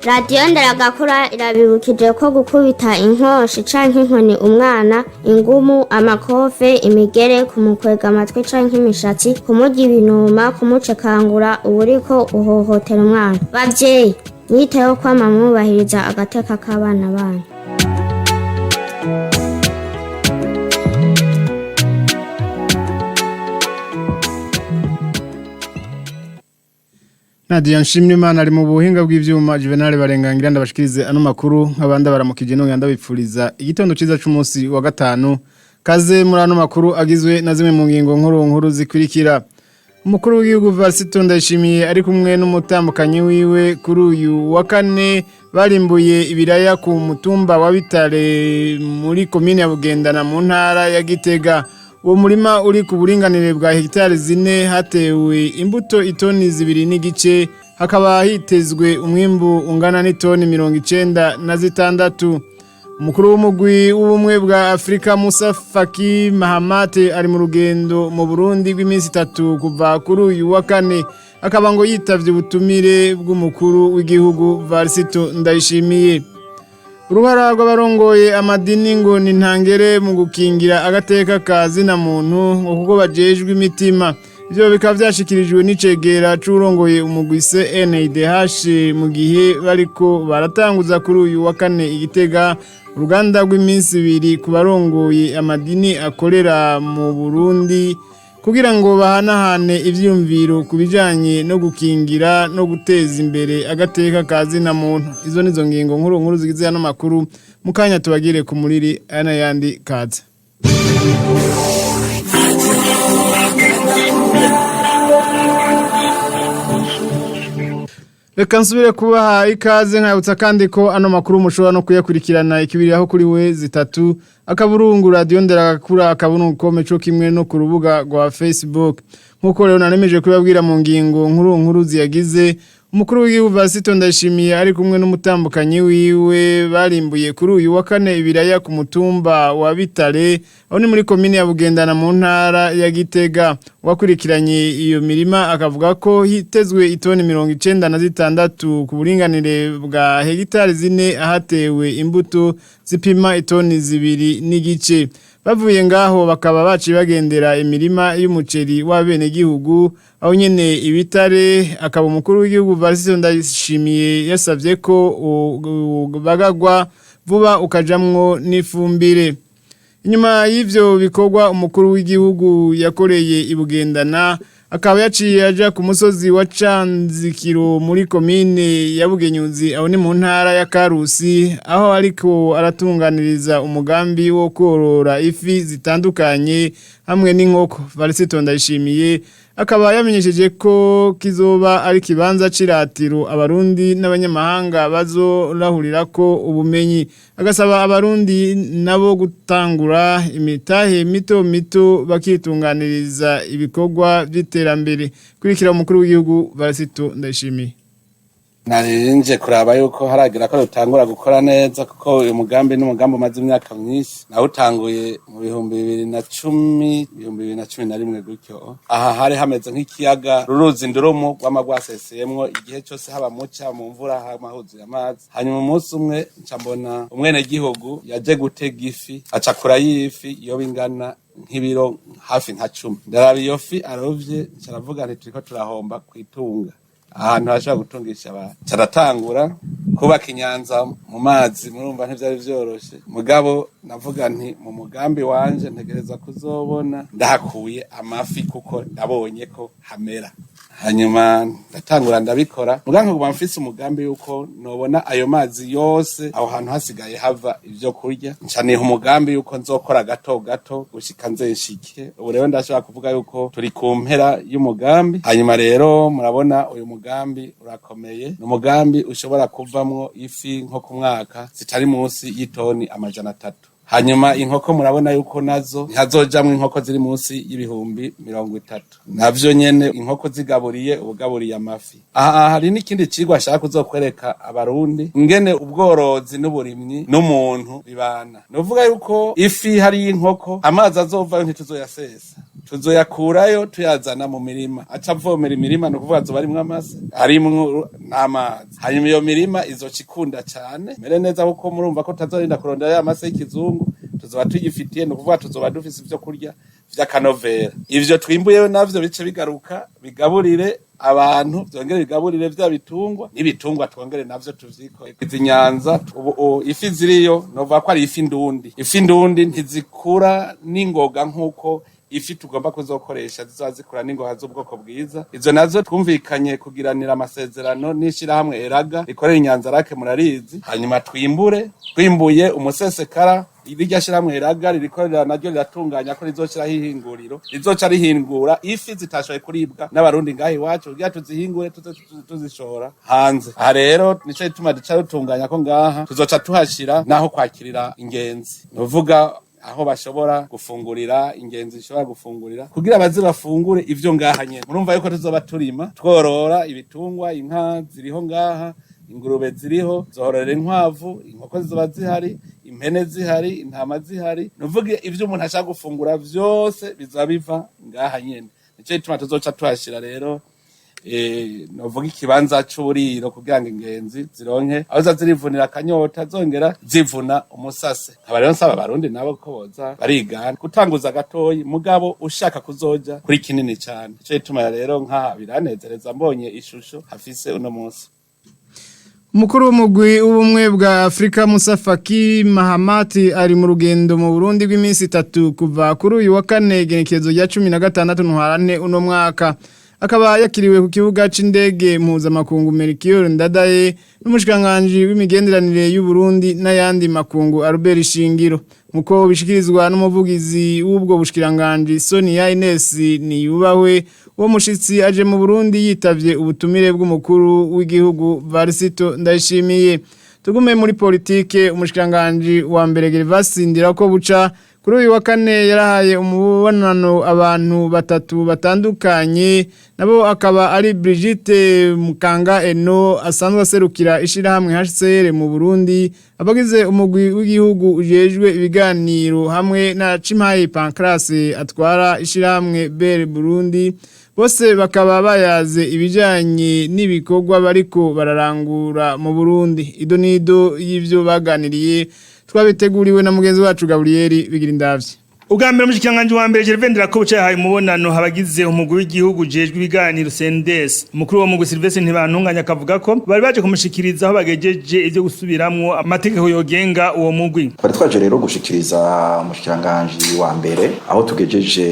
radiyo nderagakura irabibukije ko gukubita inkoshi canke inkoni umwana, ingumu, amakofe, imigere, kumukwega amatwi canke imishatsi, kumurya ibinuma, kumucekangura uba uriko uhohotera umwana. Bavyeyi, mwiteho kwama mwubahiriza agateka k'abana banyu. Nadia Nshimiyimana ari mu buhinga bw'ivyuma Juvenal Barengangira ndabashikirize ano makuru nk'abandi baramukije no ndabipfuriza igitondo ciza c'umunsi wa gatanu kaze muri ano makuru agizwe na zimwe mu ngingo nkuru zikurikira. Umukuru w'igihugu Varisito Ndayishimiye ari kumwe n'umutambukanyi wiwe kuri uyu wa kane barimbuye ibiraya ku mutumba wa Bitare muri komine ya Bugendana mu ntara ya Gitega. Uwo murima uri ku buringanire bwa hegitari 4 hatewe imbuto itoni 2 n'igice, hakaba hitezwe umwimbu ungana n'itoni 96. Umukuru w'umugwi w'ubumwe bwa Afrika Musa Faki Mahamat ari mu rugendo mu Burundi rw'iminsi 3 kuva kuri uyu wa kane, akaba ngo yitavye ubutumire bw'umukuru w'igihugu Varisito Ndayishimiye. Uruhara rw'abarongoye amadini ngo ni ntangere mu gukingira agateka kazina muntu kuko bajejwe imitima. Ivyo bikaba vyashikirijwe n'icegera c'urongoye umugwi CNDH mu gihe bariko baratanguza kuri uyu wa kane Igitega uruganda rw'iminsi 2 ku barongoye amadini akorera mu Burundi kugira ngo bahanahane ivyumviro kubijanye no gukingira no guteza imbere agateka kazina muntu. Izo nizo ngingo nkuru zigize hano makuru mukanya tubagire ku muriri ana yandi kaza. Reka nsubire kubaha ikaze nkayutsa kandi ko ano makuru mushobora no kuyakurikirana ikibiriraho kuri we zitatu akaburungu radio nderagakura akaburungu komeco kimwe no ku rubuga rwa Facebook. Nkuko rero nanemeje kubabwira mu ngingo nkuru ziyagize, umukuru w'igihugu Varisito Ndayishimiye ari kumwe n'umutambukanyi wiwe barimbuye kuri uyu wa kane ibiraya ku mutumba wa Bitare aho ni muri komine ya Bugendana mu ntara ya Gitega. Wakurikiranye iyo mirima akavuga ko hitezwe itoni 96 ku buringanire bwa hegitari 4 ahatewe imbuto zipima itoni 2 n'igice. Bavuye ngaho bakaba baci bagendera imirima y'umuceri w'abene gihugu aho nyene Ibitare, akaba umukuru w'igihugu Varisito Ndayishimiye yasavye ko bagagwa vuba ukajamwo n'ifumbire. Inyuma y'ivyo bikorwa umukuru w'igihugu yakoreye Ibugendana akaba yaciye aja ku musozi wa Canzikiro muri komine ya Bugenyuzi aho ni mu ntara ya Karusi aho ariko aratunganiriza umugambi wo korora ifi zitandukanye hamwe n'inkoko. Varisito Ndayishimiye akaba yamenyesheje ko kizoba ari kibanza ciratiro abarundi n'abanyamahanga bazorahurirako ubumenyi, agasaba abarundi nabo gutangura imitahe mito bakitunganiriza ibikorwa by'iterambere. Kurikira umukuru w'igihugu Varisito Ndayishimiye. Narinje kuraba yuko haragira ko rutangura gukora neza kuko uyu mugambi n'umugambi umaze imyaka myinshi nawutanguye mu 2010 2011 gutyo. Aha hari hameze nk'ikiyaga ruruzi Ndurumu rw'amagwaseseyemwo igihe cyose haba muca mu mvura hamahuzi amazi. Hanyuma umunsi umwe ncambona umwene gihugu yaje gutega ifi acakura yifi yo bingana nk'ibiro hafi nka 10. Ndaraba iyo fi arovye caravuga nti turiko turahomba kwitunga. Ahantu hashobora gutungisha abantu caratangura kubaka inyanza mu mazi, murumva ntivyari vyoroshe mugabo navuga nti mu mugambi wanje ntegereza kuzobona ndahakuye amafi kuko ndabonye ko hamera. Hanyuma ndatangura ndabikora muganko kuba mfise umugambi yuko nobona ayo mazi yose aho hantu hasigaye hava ivyo kurya, ncaniye umugambi yuko nzokora gato gushika nzeshike. Ubu rero ndashobora kuvuga yuko turi ku mpera y'umugambi. Hanyuma rero murabona uyu mugambi urakomeye, n'umugambi ushobora kuvamwo ifi nko ku mwaka zitari munsi y'itoni 300. Hanyuma inkoko murabona yuko nazo ntazojamwe inkoko ziri munsi y'ibihumbi 30. Navyo nyene inkoko zigaburiye ubugaburiye amafi. Aha hari n'ikindi cigwa ashaka kuzokwereka abarundi ngene ubworozi n'uburimyi n'umuntu bibana. Novuga yuko ifi hari inkoko amazi azovayo ntituzoyasesa. tuzoyakurayo tuyazana mu mirima aca avomera imirima no kuvuga azoba arimwo amase arimwo n'amazi hanyuma iyo mirima izoca ikunda cane mere neza kuko murumva ko tazorinda kurondera ya mase y'ikizungu tuzoba tuyifitiye no kuvuga tuzoba dufise ivyo kurya vy'akanovera ivyo twimbuyeyo navyo bice bigaruka bigaburire abantu byongere bigaburire vya bitungwa n'ibitungwa twongere navyo tuvyiko izi nyanza ubu ifi ziriyo nova ko ari ifi ndundi ntizikura n'ingoga nkuko ifi tugomba kuzokoresha zizazikura n'ingoga z'ubwoko bwiza izo nazo twumvikanye kugiranira amasezerano n'ishira hamwe eraga rikorera inyanza rake murarizi hanyuma twimbuye umusesekara irya shiramwe eraga ririkorera naryo riratunganya ko rizoshiraho ihinguriro rizoca rihingura ifi zitashoboye kuribwa n'abarundi ngahi iwacu kugira tuzihingure tuzishora hanze aha rero nico gituma duca rutunganya ko ngaha tuzoca tuhashira naho kwakirira ingenzi nuvuga aho bashobora gufungurira ingenzi ishobora gufungurira kugira abazi bafungure ivyo ngaha nyene murumva yuko tuzoba turima tworora ibitungwa inka ziriho ngaha ingurube ziriho zohorera inkwavu inkoko zizoba zihari impene zihari intama zihari nuvuge ivyo umuntu ashaka gufungura vyose bizoba biva ngaha nyene nico gituma tuzoca tuhashira rero novuga ikibanza c'uburiro kugira ngo ingenzi zironke aho zirivunira akanyota zongera zivuna umusase nkaba rero nsaba abarundi nabo ko boza barigana gutanguza gatoyi mugabo ushaka kuzoja kuri kinini cane nico gituma rero nkaha biranezereza mbonye ishusho hafise uno munsi Umukuru w'umugwi w'ubumwe bwa Afrika Musa Faki Mahamati ari mu rugendo mu Burundi rw'iminsi 3 kuva kuri uyu wa kane igenekerezo rya 16 ntwarane uno mwaka akaba yakiriwe ku kibuga c'indege mpuzamakungu Melchior Ndadaye n'umushikanganje w'imigenderanire y'u Burundi n'ayandi makungu Albert Shingiro muko bishikirizwa n'umuvugizi w'ubwo bushikiranganje Sonia Ines Niyubahwe uwo mushitsi aje mu Burundi yitavye ubutumire bw'umukuru w'igihugu Varisito Ndayishimiye tugume muri politike umushikiranganje wa mbere Gervasi Ndirakobuca kuri uyu wa kane yarahaye umubonano abantu batatu batandukanye nabo akaba ari Brigitte Mukanga Eno asanzwe aserukira ishirahamwe HCR mu Burundi abagize umugwi w'igihugu ujejwe ibiganiro hamwe na Cimaye Pancras atwara ishirahamwe BR Burundi bose bakaba bayaze ibijanye n'ibikorwa bariko bararangura mu Burundi idonido y'ivyo baganiriye twabiteguriwe na mugenzi wacu Gabriel Bigirindavye Ugambira mushikanganje wa mbere Gervais Ndirakobuca yahaye umubonano habagize umugwi w'igihugu jejwe ibiganiro CNDS umukuru wo mugwi Sylvestre Ntibantunganya akavuga ko bari baje kumushikiriza aho bagejeje ivyo gusubiramwo amategeko yogenga uwo mugwi bari twaje rero gushikiriza umushikanganje wa mbere aho tugejeje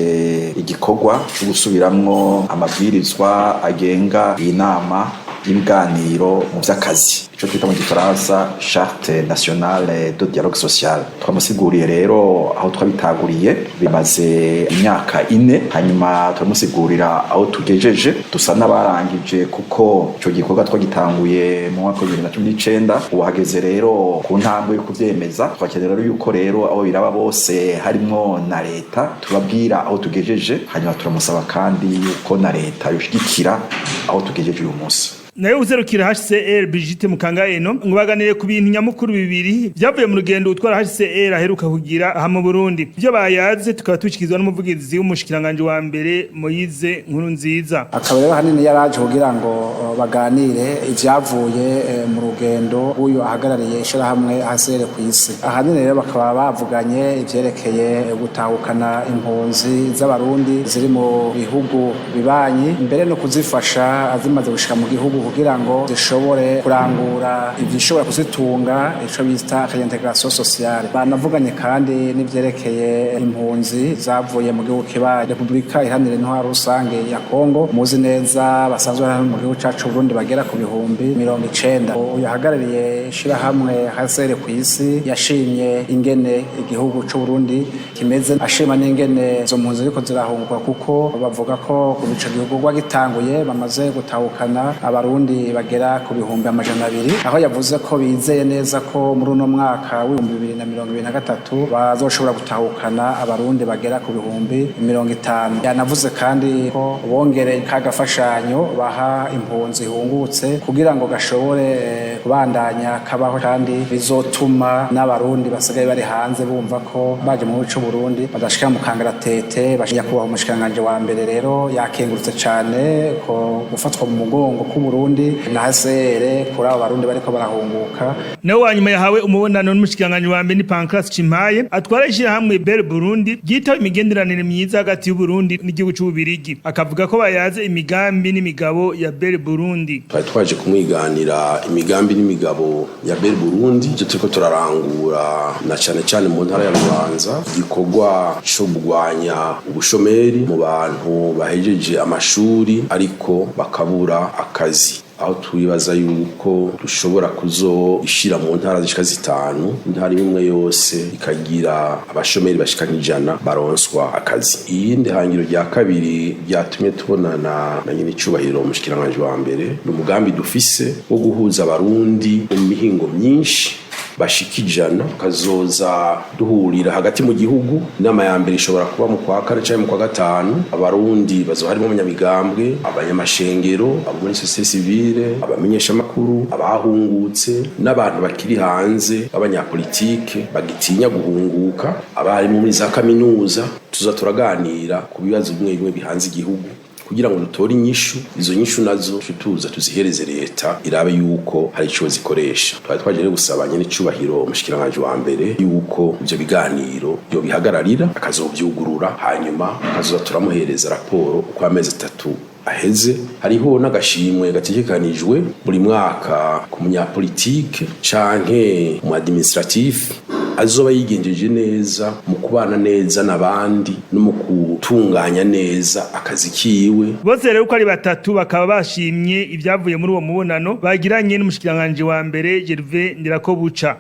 igikorwa cyo gusubiramwo amabwirizwa agenga inama ibiganiro mu vy'akazi ico twita mu gifaransa charte nationale de dialogue social twamusiguriye rero aho twabitaguriye bimaze imyaka 4 hanyuma turamusigurira aho tugejeje dusa n'abarangije kuko ico gikorwa twagitanguye mu mwaka wa 2019 uhageze rero ku ntambwe yo kuvyemeza twakenera rero yuko rero abo biraba bose harimo na leta tubabwira aho tugejeje hanyuma turamusaba kandi yuko na leta yoshigikira aho tugejeje uyu munsi nayo uzerukira HCR Brigitte Mukanga Eno ngo baganire ku bintu nyamukuru bibiri byavuye mu rugendo utwara HCR aheruka kugira aha mu Burundi byo bayaze tukaba tukizwa n'umuvugizi w'umushikiranganje wa mbere Moyize Nkurunziza akaba rero hanini yaraje kugira ngo baganire ivyavuye mu rugendo uyu ahagarariye ishira hamwe HCR ku isi ahanini rero bakaba bavuganye ivyerekeye gutahukana impunzi z'abarundi ziri mu bihugu bibanyi mbere no kuzifasha azimaze gushika mu gihugu kugira ngo zishobore kurangura ivyishobora kuzitunga ico bita reintegration sociale banavuganye kandi n'ivyerekeye impunzi zavuye mu gihugu kiba Republika Iharanira Intwaro Rusange ya Kongo muzi neza basanzwe hano mu gihugu cacu Burundi bagera ku bihumbi 90 uyu ahagarariye ishira hamwe HCR ku isi yashimye ingene igihugu c'u Burundi kimeze ashima n'ingene zo mpunzi ariko zirahungwa kuko bavuga ko ku bice gihugu gitanguye bamaze amaze gutahukana abarundi bagera ku bihumbi 200 aho yavuze ko bizeye neza ko muri uno mwaka w'2023 bazoshobora gutahukana abarundi bagera ku bihumbi 50. Yanavuze kandi ko bongereye kagafashanyo baha impunzi hungutse kugira ngo gashobore kubandanya kabaho kandi bizotuma n'abarundi basigaye bari hanze bumva ko baje mu bice Burundi badashika mu kangaratete bashiya kubaho umushikanganje wa mbere rero yakengurutse cyane ko gufatwa mu mugongo ku Burundi na hasere kuri abo barundi bariko barahunguka. Nawe wanyuma yahawe umubonano n'umushikanganje wa mbere ni Pancras Chimpaye atwara ishyirahamwe Bel Burundi ryita imigenderanire myiza hagati y'u Burundi n'igihugu cy'u Bubiligi akavuga ko bayaze imigambi n'imigabo ya Bel Burundi. Twaje kumwiganira imigambi n'imigabo ya Bel Burundi cyo turiko turarangura na cyane mu ntara ya Rubanza igikorwa cyo kugwanya ubushomeri mu bantu bahejeje amashuri ariko bakabura akazi, aho twibaza yuko dushobora kuzoishira mu ntara zishika 5 intara imwe yose ikagira abashomeri bashika 100 baronswa akazi. Iyindi hangiro rya kabiri ryatumye tubonana na nyine icubahiro umushikiranganje wa mbere n'umugambi dufise wo guhuza abarundi mu mihingo myinshi bashikijana kazoza duhurira hagati mu gihugu. Inama ya mbere ishobora kuba mu kwa 4 cyangwa mu kwa 5. Abarundi bazoharimo abanyamigambwe, abanyamashengero, abo muri societe civile, abamenyesha makuru, abahungutse n'abantu bakiri hanze abanyapolitike bagitinya guhunguka, abari muri za kaminuza. Tuza turaganira ku bibazo bimwe bihanze igihugu kugira ngo dutore inyishu. Izo nyishu nazo tuza tuzihereze leta irabe yuko hari ico zikoresha. Twaje rero gusaba nyene icubahiro umushikiranganje wa mbere yuko ivyo biganiro byo bihagararira akazovyugurura, hanyuma akazoza turamuhereza raporo uko amezi 3 aheze. Hariho n'agashimwe gategekanijwe buri mwaka ku munyapolitike canke mu administratif azoba yigenjeje neza mu kubana neza n'abandi no mu gutunganya neza akazi kiwe. Bose rero uko ari batatu bakaba bashimye ibyavuye muri uwo mubonano bagiranye n'umushikiranganje wa mbere Gervais Ndirakobuca.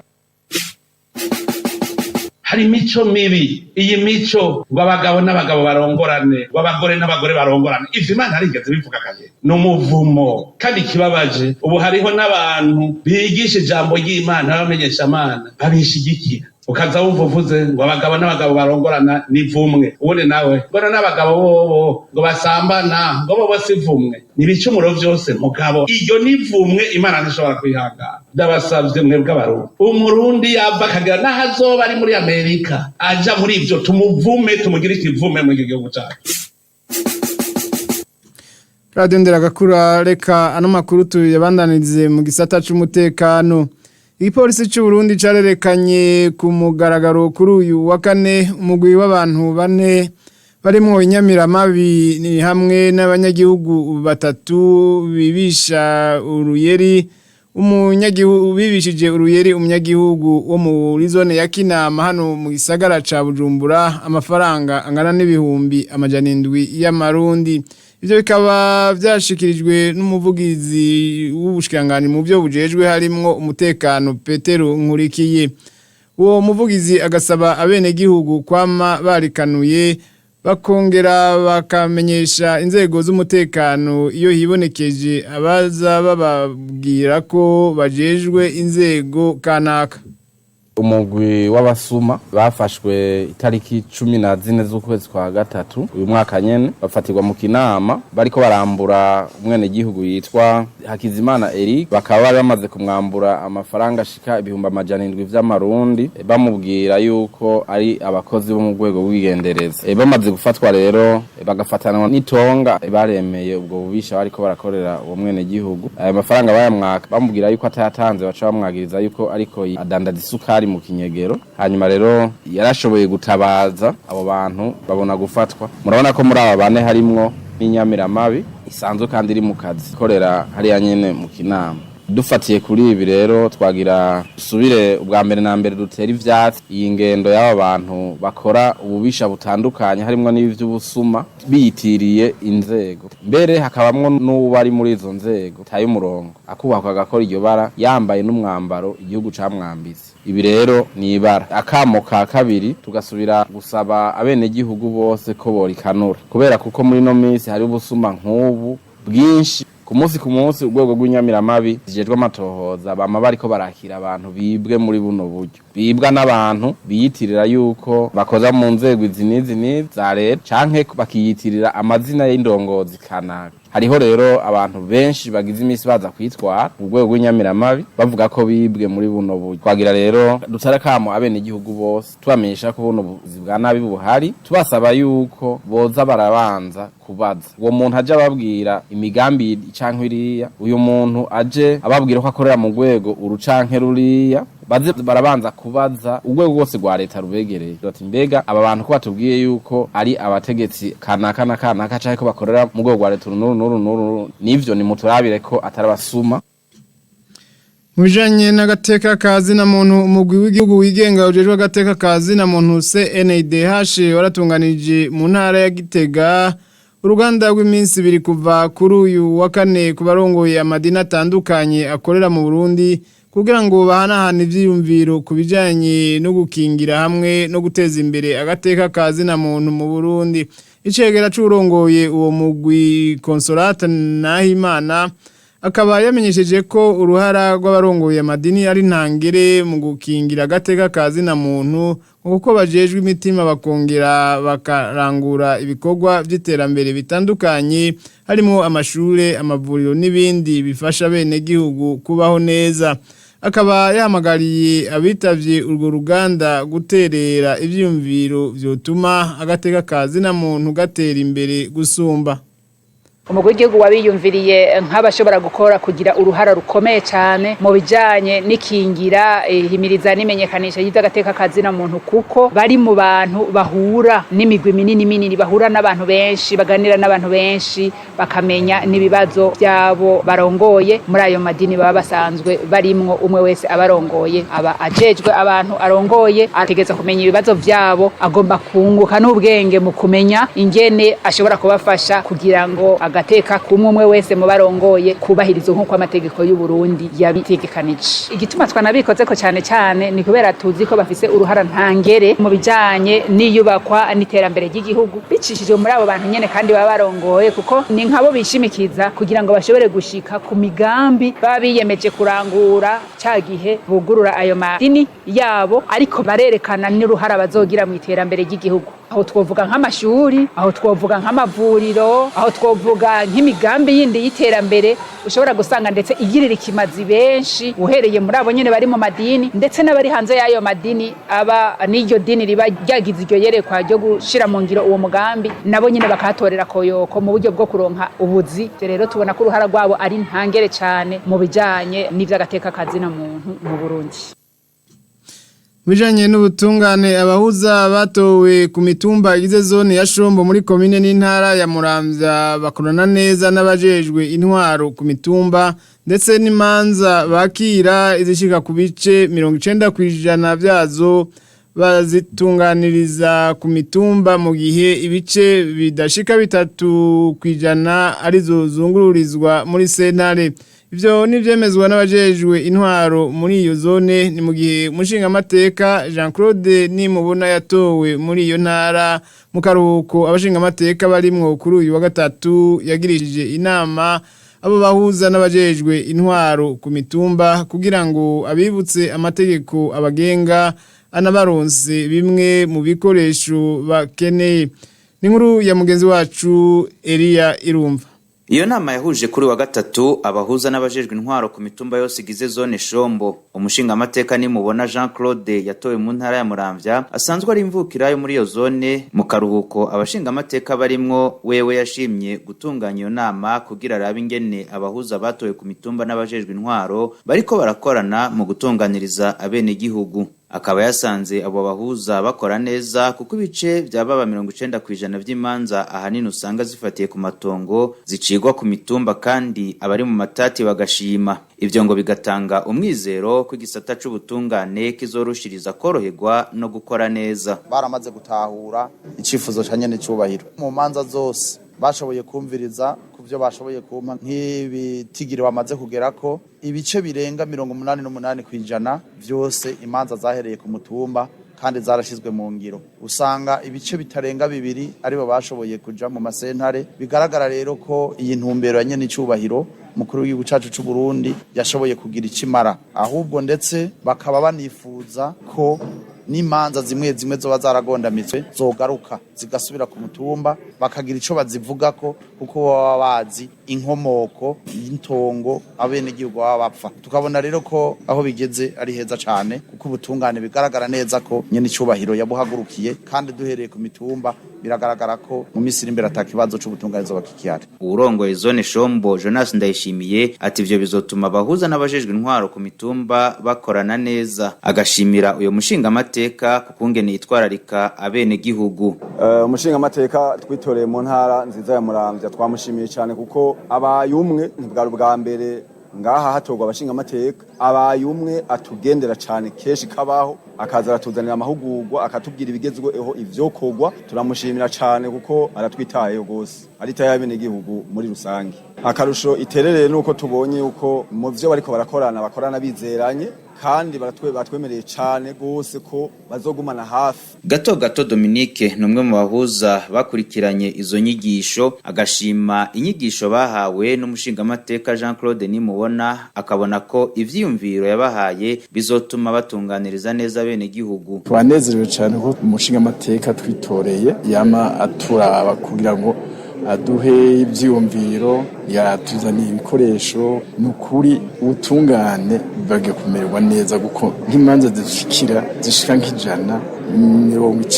Hari mico mibi, iyi mico ngo abagabo n'abagabo barongorane, abagore n'abagore barongorane, ivyo Imana arigeze bivuga kanye n'umuvumo. Kandi kibabaje ubu hariho n'abantu bigisha ijambo ry'Imana bamenyesha Imana babishigikira, ukaza wumvuze ngo abagabo n'abagabo barongorana nivumwe, ubone nawe mbona n'abagabo bobo ngo basambana ngo bobo sivumwe. Nibicumuro vyose mugabo iyo nivumwe Imana ntishobora kwihangana. Ndabasavye mwebwe abarundi, umurundi yava kagira nahazoba ari muri Amerika aja muri ivyo tumuvume, tumugira ikivume mu gihugu cyacu. Radio Nderagakura, reka ano makuru tuyabandanirize mu gisata c'umutekano. Igipolisi cy'u Burundi carerekanye ku mugaragaro kuri uyu wa kane umugwi w'abantu 4 barimo inyamiramabi ni hamwe n'abanyagihugu 3 bibisha uruyeri bibishije uruyeri umunyagihugu wo muri zone ya Kinama hano mu gisagara ca Bujumbura amafaranga angana n'ibihumbi 700 y'amarundi. Ivyo bikaba vyashikirijwe n'umuvugizi w'ubushikangani mu byo bujejwe harimwo umutekano Petero Nkurikiye. Uwo muvugizi agasaba abenegihugu kwama barikanuye bakongera bakamenyesha inzego z'umutekano iyo hibonekeje abaza bababwira ko bajejwe inzego kanaka. Umugwi w'abasuma bafashwe itariki 14 z'ukwezi kwa gatatu uyu mwaka nyene bafatirwa mu Kinama bariko barambura umwene gihugu yitwa Hakizimana Eric, bakaba bari bamaze kumwambura amafaranga ashika ibihumbi 700 vy'amarundi bamubwira yuko ari abakozi bo mu rwego rw'igendereza. Bamaze gufatwa rero bagafatanwa n'itonga baremeye ubwo bubisha bariko barakorera uwo mwene gihugu. Ayo mafaranga bayamwaka bamubwira yuko atayatanze, baca bamwagiriza yuko ariko adandaza isukari mu kinyegero. Hanyuma rero yarashoboye gutabaza abo bantu babona gufatwa. Murabona ko muri aba bane harimwo n'inyamiramabi isanzwe kandi iri mu kazi korera hariya nyene mu Kinama. Dufatiye kuri ibi rero twagira subire ubwa mbere na mbere dutera ivyatsi iyi ngendo y'aba bantu bakora ububisha butandukanye harimwo n'ivy'ubusuma biyitiriye inzego, mbere hakabamwo n'uwo ari muri izo nzego tayo umurongo akubakwa agakora iryo bara yambaye n'umwambaro igihugu camwambize. Ibi rero ni ibara. Akamo ka kabiri tugasubira gusaba abenegihugu bose ko borikanura, kubera kuko muri no minsi hari ubusuma nk'ubu bwinshi ku munsi urwego rw'inyamiramabi zijejwe amatohoza bama bariko barakira abantu bibwe muri buno buryo bibwa n'abantu biyitirira yuko bakoza mu nzego izi n'izi za leta canke bakiyitirira amazina y'indongozi kanaka. Hariho rero abantu benshi bagize imisi baza kwitwara urwego rw'inyamiramabi bavuga ko bibwe muri buno buryo. Twagira rero dutarakamo abene igihugu bose tubamenyesha ko buno buzi bwa nabi buhari, tubasaba yuko boza barabanza kubaza uwo muntu aje ababwira imigambi canke iriya, uyu muntu aje ababwira ko akorera mu rwego urucanke ruriya, baze barabanza kubaza urwego rwose rwa leta rubegereye ati mbega aba bantu ko batubwiye yuko ari abategetsi kanaka na kanaka canke ko bakorera mu rwego rwa leta nuru nivyo ni muturabire ko atarabasuma. Mujanye n'agateka kazi na muntu umugwi w'igihugu wigenga ujejwe agateka kazi na muntu CNDH waratunganije mu ntara ya Gitega uruganda rw'iminsi biri kuva kuri uyu wa kane ku barongoye amadini atandukanye akorera mu Burundi kugira ngo bahanahane ivyiyumviro ku bijanye no gukingira hamwe no guteza imbere agateka kazi na muntu mu Burundi. Icegera c'urongoye uwo mugwi Consolate Nahimana akaba yamenyesheje ko uruhara rw'abarongoye amadini ari ntangere mu gukingira agateka kazi na muntu kuko bajejwe imitima bakongera bakarangura ibikorwa by'iterambere bitandukanye harimo amashure, amavuriro n'ibindi bifasha bene gihugu kubaho neza. Akaba yahamagariye abitavye urwo ruganda guterera ivyumviro vyotuma agateka kazi na muntu gatera imbere gusumba. Umugwi w'igihugu wabiyumviriye nk'abashobora gukora kugira uruhara rukomeye cyane mu bijanye n'ikingira himiriza n'imenyekanisha y'agateka kazi na muntu kuko bari mu bantu bahura n'imigwi minini bahura n'abantu benshi baganira n'abantu benshi bakamenya n'ibibazo byabo barongoye muri ayo madini baba basanzwe barimwo. Umwe wese abarongoye aba ajejwe abantu arongoye ategeza kumenya ibibazo byabo, agomba kunguka n'ubwenge mu kumenya ingene ashobora kubafasha kugira ngo agateka kumwe wese mu barongoye kubahiriza nk'uko amategeko y'u Burundi yabitegekanije. Igituma twanabikoze ko cyane ni kubera tuzi ko bafise uruhara ntangere mu bijanye n'iyubakwa n'iterambere ry'igihugu bicishije muri abo bantu nyene kandi baba barongoye kuko ni nkabo bishimikiza kugira ngo bashobore gushika ku migambi baba biyemeje kurangura ca gihe bugurura ayo madini yabo, ariko barerekana n'uruhara bazogira mu iterambere ry'igihugu. Aho twovuga nk'amashuri, aho twovuga nk'amavuriro, aho twovuga nk'imigambi yindi y'iterambere ushobora gusanga ndetse igirira ikimazi benshi uhereye muri abo nyene bari mu madini ndetse n'abari hanze y'ayo madini aba n'iryo dini riba ryagize iryo yerekwa ryo gushira mu ngiro uwo mugambi nabo nyene bakatorera koyoko mu buryo bwo kuronka ubuzi. Rero tubona ko uruhara rwabo ari ntangere cyane mu bijanye n'ivy'agateka kazi na muntu mu Burundi. Bijanye n'ubutungane abahuza batowe ku mitumba igize zone ya Shombo muri komine n'intara ya Muramvya bakorana neza n'abajejwe intwaro ku mitumba ndetse n'imanza bakira izishika ku bice 90% byazo bazitunganiriza ku mitumba mu gihe ibice bidashika 3% arizo zungururizwa muri sentare. Ivyo nivyemezwa n'abajejwe intwaro muri iyo zone ni mu gihe umushinga amateka Jean-Claude Nimubona yatowe muri iyo ntara mu karuhuko abashinga amateka barimwo kuri uyu wa gatatu yagirishije inama abo bahuza n'abajejwe intwaro ku mitumba kugira ngo abibutse amategeko abagenga anabaronse bimwe mu bikoresho bakeneye. Ni nkuru ya mugenzi wacu Elia Irumva. Iyo nama yahuje kuri wa gatatu abahuza n'abajejwe intwaro ku mitumba yose igize zone Shombo. Umushinga amateka Nimubona Jean-Claude yatowe mu ntara ya Muramvya asanzwe ari imvukira yo muri iyo zone mu karuhuko abashinga amateka barimwo wewe yashimye gutunganya iyo nama kugira arabe ingene abahuza batowe ku mitumba n'abajejwe intwaro bariko barakorana mu gutunganiriza abene gihugu. Akaba yasanze abo bahuza bakora neza kuko ibice byababa 90% by'imanza ahanini usanga zifatiye ku matongo zicigwa ku mitumba kandi abari mu matati bagashima. Ivyo ngo bigatanga umwizero ko igisata c'ubutungane kizorushiriza koroherwa no gukora neza. Baramaze gutahura icifuzo ca nyene cyubahiro mu manza zose bashoboye kumviriza kuvyo bashoboye kumpa nk'ibitigiri bamaze kugerako ibice birenga 88% byose imanza zahereye ku mutumba kandi zarashizwe mu ngiro usanga ibice bitarenga bibiri aribo bashoboye kuja mu masentare bigaragara rero ko iyi ntumbero ya nyene icubahiro mukuru w'igihugu cacu c'u Burundi yashoboye kugira icimara ahubwo ndetse bakaba banifuza ko n'imanza zimwe zimwe zoba zaragondamitswe zogaruka zigasubira ku mutumba bakagira ico bazivugako kuko baba bazi inkomoko y'intongo abene gihugu baba bapfa tukabona rero ko aho bigeze ari heza cane kuko ubutungane bigaragara neza ko nyene icubahiro yabuhagurukiye kandi duhereye ku mitumba biragaragara ko mu misiri imbere atakibazo c'ubutungane zoba kikihari. Urongoye zone Shombo Jonas Ndayishimiye ati ivyo bizotuma abahuza n'abajejwe intwaro ku mitumba bakorana neza agashimira uyo mushinga amateka kukungene yitwararika abene gihugu. Umushinga amateka twitoreye mu ntara nziza ya Muramvya twamushimiye cyane kuko abayumwe ntibwari ubwa mbere ngaha hatorwa abashinga amateka abayumwe atugendera cyane keshi kabaho akaza aratuzanira amahugurwa akatubwira ibigezweho ivyokorwa turamushimira cyane kuko aratwitayeho gose aritaye abene gihugu muri rusange akarusho iterereye nuko tubonye uko mu vyo bariko bakorana bizeranye kandi batwemereye cyane gose ko bazogumana hafi. Gato Dominique numwe mu bahuza bakurikiranye izo nyigisho agashima inyigisho bahawe n'umushinga amateka Jean-Claude Nimubona akabona ko ivyiyumviro yabahaye bizotuma batunganiriza neza bene gihugu. Twanezerewe cyane ko umushinga amateka twitoreye yama aturaba kugira ngo aduhe ivyiyumviro yatuzaniye ibikoresho nukuri ubutungane bage kumererwa neza kuko nk'imanza zishika nk'ijana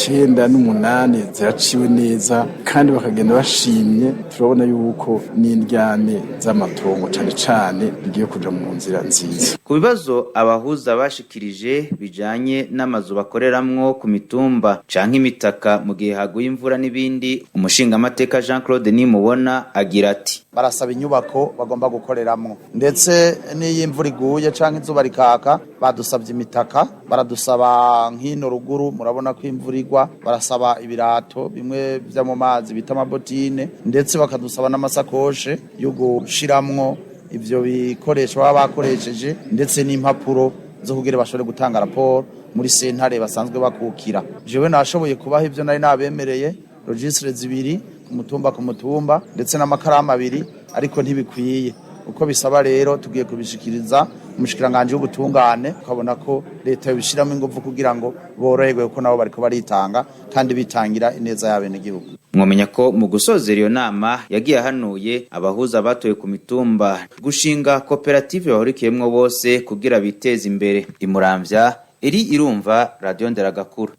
98 ziraciwe neza kandi bakagenda bashimye turabona yuko n'indyane z'amatongo cane bigiye kuja mu nzira nziza. Ku bibazo abahuza bashikirije bijanye n'amazu bakoreramwo ku mitumba canke imitaka mu gihe haguye imvura n'ibindi umushinga amateka Jean-Claude Nimubona agira ati barasaba inyubako bagomba gukoreramwo ndetse n'iyo imvura iguye canke izuba rikaka badusabye imitaka baradusaba nk'ino ruguru murabona ko imvura igwa barasaba ibirato bimwe vya mu mazi bita amabotine ndetse bakadusaba n'amasakoshe yo gushiramwo ivyo bikoresho baba bakoresheje ndetse n'impapuro zo kugira bashobore gutanga raporo muri sentare basanzwe bakukira. Jewe nashoboye kubaha ivyo nari nabemereye registre zibiri ku mutumba ndetse n'amakaramu abiri ariko ntibikwiye uko bisaba rero tugiye kubishikiriza umushikiranganje w'ubutungane ukabona ko leta yobishiramo ingufu kugira ngo boroherwe kuko nabo bariko baritanga kandi bitangira ineza y'abene gihugu. Mwomenya ko mu gusozera iyo nama yagiye hanuye abahuza batoye ku mitumba gushinga koperative bahurikiyemwo bose kugira biteze imbere. Imuramvya irumva Radio Nderagakura.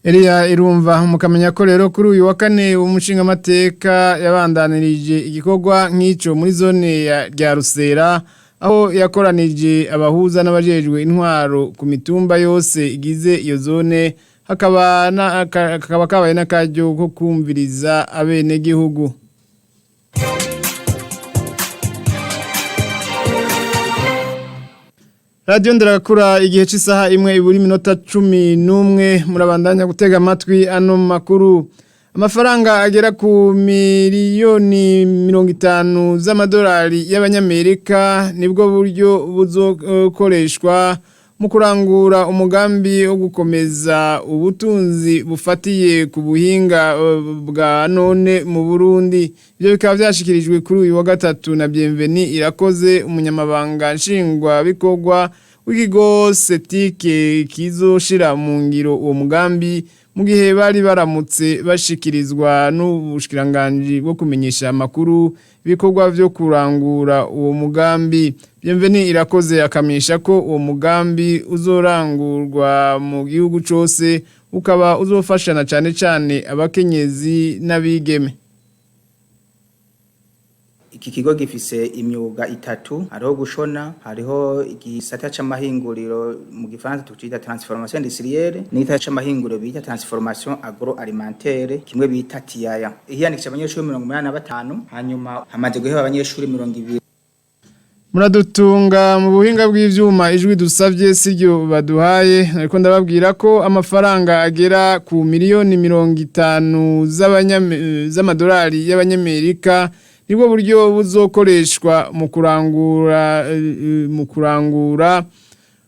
Elia irumva mukamenya ko rero kuri uyu wa kane umushinga amateka yabandanirije igikorwa nk'ico muri zone ya Rusera aho yakoranije abahuza n'abajejwe intwaro ku mitumba yose igize iyo zone hakaba kabaye n'akaryo ko kumviriza abene gihugu. Radio Nderagakura igihe cy'isaha imwe iburi minota 11 murabandanya gutega amatwi ano makuru. Amafaranga agera ku miliyoni 50 z'amadolari y'abanyamerika nibwo buryo buzokoreshwa mu kurangura umugambi wo gukomeza ubutunzi bufatiye ku buhinga bwa none mu Burundi. Ibyo bikaba byashikirijwe kuri uyu wa gatatu na Bienveni Irakoze umunyamabanga nshingwa bikorwa w'ikigo Setike kizoshira mu ngiro uwo mugambi mu gihe bari baramutse bashikirizwa n'ubushikiranganje bwo kumenyesha amakuru ibikorwa byo kurangura uwo mugambi. Bienveni Irakoze akamisha ko uwo mugambi uzorangurwa mu gihugu cyose ukaba uzofashana cyane abakenyezi n'abigeme. Iki kigo gifise imyuga itatu hariho gushona hariho igisata c'amahinguriro mu gifaransa tucita transformation industrielle n'ita c'amahinguriro bita transformation agroalimentaire kimwe bita TIAYA. Ihiyandikisha abanyeshuri 85 hanyuma hamaze guheba abanyeshuri 200. Muradutunga mu buhinga bw'ivyuma ijwi dusavye siryo baduhaye ariko ndababwira ko amafaranga agera ku miliyoni 50 z'amadolari y'abanyamerika nibwo buryo buzokoreshwa mu kurangura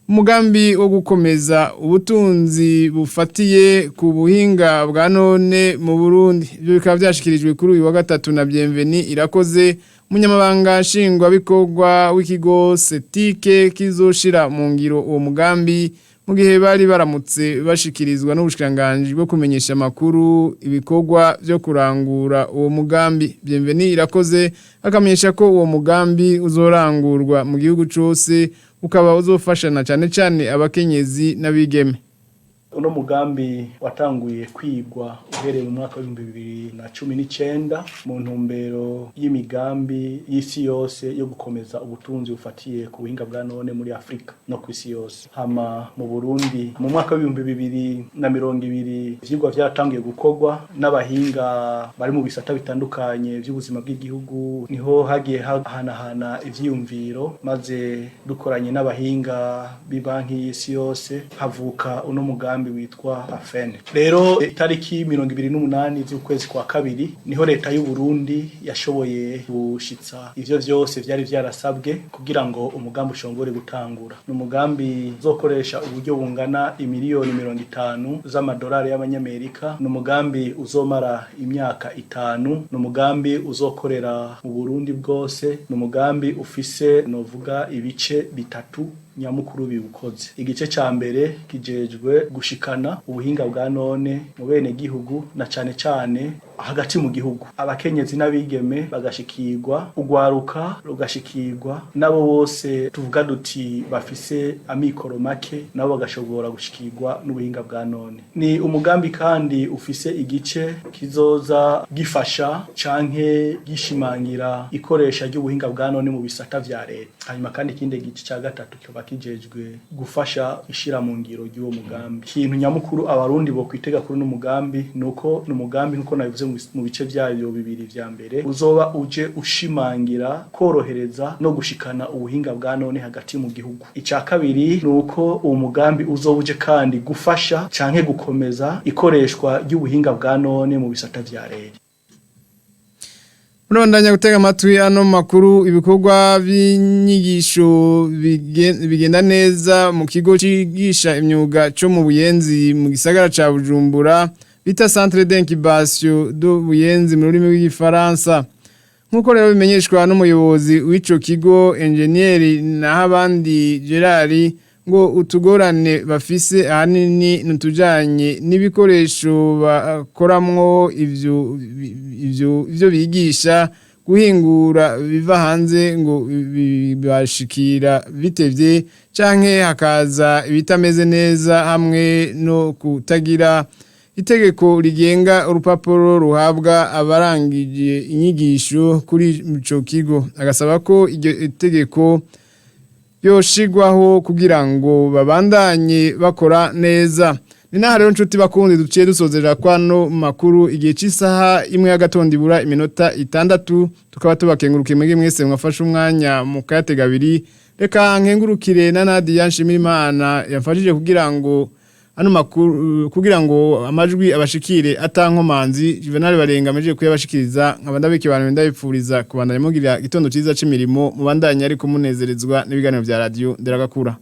umugambi wo gukomeza ubutunzi bufatiye ku buhinga bwa none mu Burundi. Ibyo bikaba byashikirijwe kuri uyu wa gatatu na Bienveni Irakoze, umunyamabanga nshingwabikorwa w'ikigo Setike kizoshira mu ngiro uwo mugambi mu gihe bari baramutse bashikirizwa n'ubushikiranganji bwo kumenyesha amakuru ibikorwa byo kurangura uwo mugambi. Bienveni Irakoze akamenyesha ko uwo mugambi uzorangurwa mu gihugu cyose ukaba uzofashana cyane cyane abakenyezi n'abigeme. Uno mugambi watanguye kwigwa uhereye mu mwaka wa 2019 mu ntumbero y'imigambi y'isi yose yo gukomeza ubutunzi bufatiye ku buhinga bwa none muri Afrika no ku isi yose. Hama mu Burundi mu mwaka wa 2020 ivyigwa vyatangiye gukorwa n'abahinga bari mu bisata bitandukanye by'ubuzima bw'igihugu, niho hagiye hana ivyiyumviro maze dukoranye n'abahinga b'ibanki y'isi yose havuka uno mugambi witwa AFEN. Rero itariki 28 z'ukwezi kwa kabiri niho leta y'u Burundi yashoboye gushitsa ivyo vyose vyari vyarasabwe kugira ngo umugambi ushongore gutangura. N'umugambi uzokoresha uburyo bungana imiliyoni 50 z'amadolari y'abanyamerika. N'umugambi uzomara imyaka 5. N'umugambi uzokorera mu Burundi bwose. N'umugambi ufise novuga ibice bitatu nyamukuru biwukoze. Igice ca mbere kijejwe gushikana ubuhinga bwa none mu bene gihugu na cane cane hagati mu gihugu. Abakenyezi n'abigeme bagashikirwa, ugwaruka rugashikirwa, nabo bose tuvuga duti bafise amikoro make nabo bagashobora gushikirwa n'ubuhinga bwa none. Ni umugambi kandi ufise igice kizoza gifasha canke gishimangira ikoresha ry'ubuhinga bwa none mu bisata vya leta. Hanyuma kandi ikindi gice ca gatatu kiba kijejwe gufasha ishira mu ngiro ry'uwo mugambi. Ikintu nyamukuru abarundi bo kwitega kuri n'umugambi nuko n'umugambi nkuko nabivuze mu bice byayo bibiri vya mbere uzoba uje ushimangira korohereza no gushikana ubuhinga bwa none hagati mu gihugu. Ica kabiri nuko uwo mugambi uzoba uje kandi gufasha canke gukomeza ikoreshwa ry'ubuhinga bwa none mu bisata vya leta. Murabandanya gutega amatwi ano makuru. Ibikorwa by'inyigisho bigenda neza mu kigo cigisha imyuga cyo mu Buyenzi mu gisagara ca Bujumbura bita Centre d'Incubation do Buyenzi mu rurimi rw'igifaransa. Nkuko rero bimenyeshwa n'umuyobozi w'ico kigo Engineer Nahabandi Gerard ngo utugorane bafise ahanini nutujanye n'ibikoresho bakoramwo ivyo bigisha guhingura biva hanze ngo bibashikira bitevye canke hakaza ibitameze neza hamwe no kutagira itegeko rigenga urupapuro ruhabwa abarangije inyigisho kuri ico kigo. Agasaba ko iryo itegeko yoshigwaho kugira ngo babandanye bakora neza. Ni naho rero nshuti bakundi duciye dusozera kwano makuru igihe cy'isaha imwe y'agatondibura iminota 6 tukaba tubakengurukiye mwege mwese mwafashe umwanya mu kayatega abiri. Reka nkengurukire na Nadia Nshimirimana yafashije kugira ngo ano makuru kugira ngo amajwi abashikire atankomanzi. Juvenal Barenga ameje kuyabashikiriza nkabandabike abantu ndabipfuriza kubandanya mugira gitondo ciza c'imirimo mubandanya ari kumunezerezwa n'ibiganiro vya radio Nderagakura.